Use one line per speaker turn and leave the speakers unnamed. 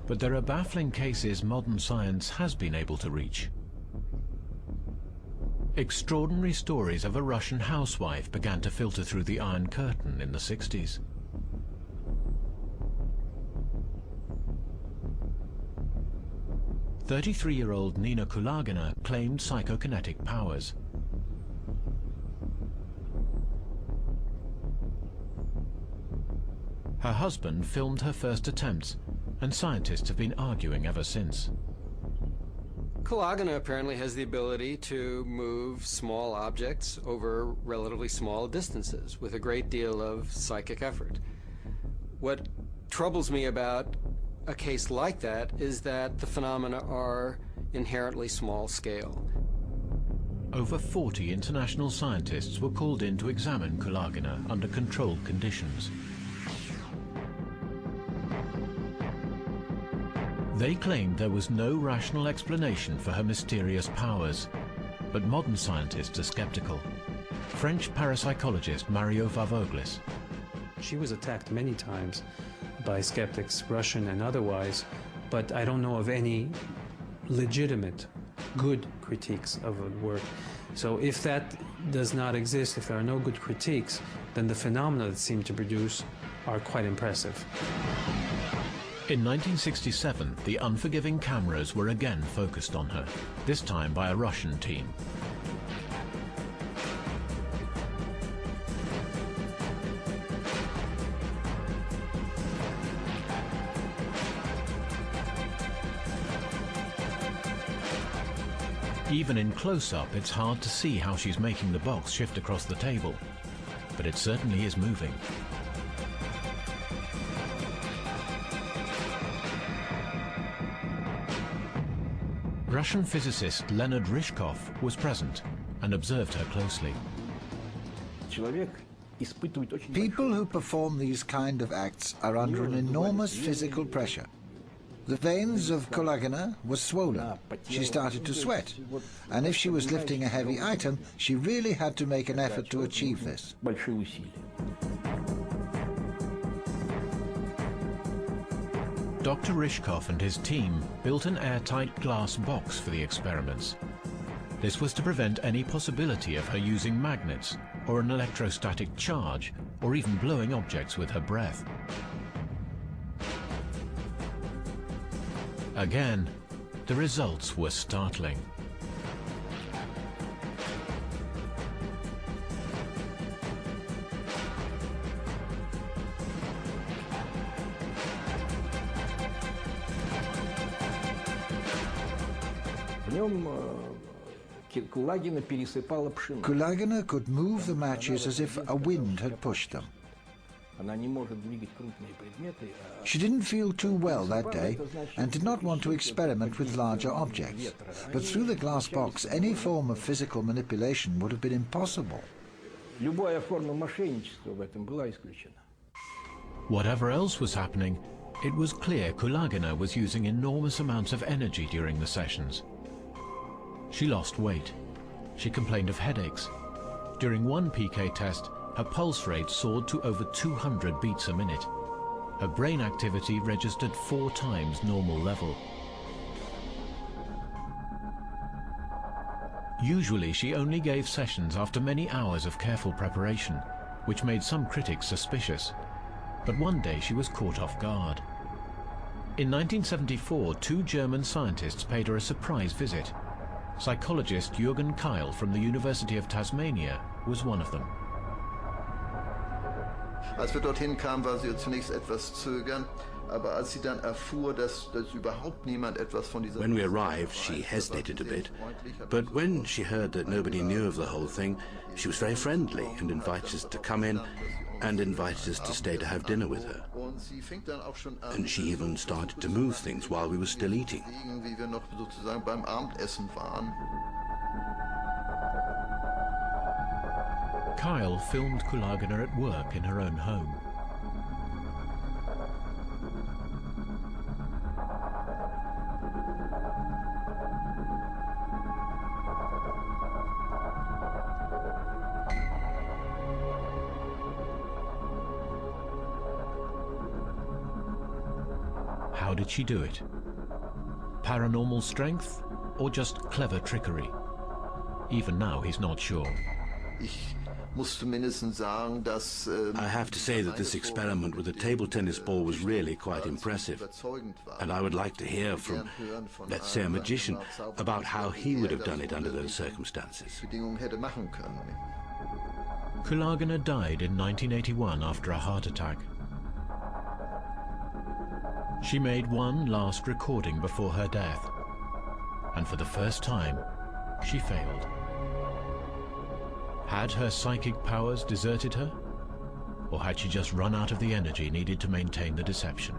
But there are baffling cases modern science has been able to reach. Extraordinary stories of a Russian housewife began to filter through the Iron Curtain in the 60s. "33-year-old Nina Kulagina claimed psychokinetic powers. Her husband filmed her first attempts, and scientists have been arguing ever since.
Kulagina apparently has the ability to move small objects over relatively small distances with a great deal of psychic effort. What troubles me about a case like that is that the phenomena are inherently small scale.
Over 40 international scientists were called in to examine Kulagina under controlled conditions. They claimed there was no rational explanation for her mysterious powers, but modern scientists are skeptical. French parapsychologist Mario Vavoglis.
She was attacked many times by skeptics, Russian and otherwise, but I don't know of any legitimate, good critiques of her work. So if that does not exist, if there are no good critiques, then the phenomena that seem to produce are quite impressive.
In 1967, the unforgiving cameras were again focused on her, this time by a Russian team. Even in close-up, it's hard to see how she's making the box shift across the table, but it certainly is moving. Russian physicist Leonid Ryzhkov was present and observed her closely.
People who perform these kind of acts are under an enormous physical pressure. The veins of Kulagina were swollen. She started to sweat, and if she was lifting a heavy item, she really had to make an effort to achieve this.
Dr. Ryzhkov and his team built an airtight glass box for the experiments. This was to prevent any possibility of her using magnets or an electrostatic charge, or even blowing objects with her breath. Again, the results were startling.
Kulagina could move the matches as if a wind had pushed them. She didn't feel too well that day and did not want to experiment with larger objects. But through the glass box, any form of physical manipulation would have been impossible.
Whatever else was happening, it was clear Kulagina was using enormous amounts of energy during the sessions. She lost weight. She complained of headaches. During one PK test, her pulse rate soared to over 200 beats a minute. Her brain activity registered 4 times normal level. Usually, she only gave sessions after many hours of careful preparation, which made some critics suspicious. But one day she was caught off guard. In 1974, 2 German scientists paid her a surprise visit. Psychologist Jürgen Keil from the University of Tasmania was one of them.
Als wir dorthin kamen, war sie zunächst etwas zögernd, aber als sie dann erfuhr, dass überhaupt niemand etwas von dieser...
When we arrived, she hesitated a bit, but when she heard that nobody knew of the whole thing, she was very friendly and invited us to come in and invited us to stay to have dinner with her. And she even started to move things while we were still eating.
Wie wir noch sozusagen beim Abendessen waren.
Kyle filmed Kulagina at work in her own home. How did she do it? Paranormal strength or just clever trickery? Even now he's not sure.
I have to say that this experiment with a table tennis ball was really quite impressive. And I would like to hear from, let's say, a magician about how he would have done it under those circumstances.
Kulagina died in 1981 after a heart attack. She made one last recording before her death, and for the first time, she failed. Had her psychic powers deserted her? Or had she just run out of the energy needed to maintain the deception?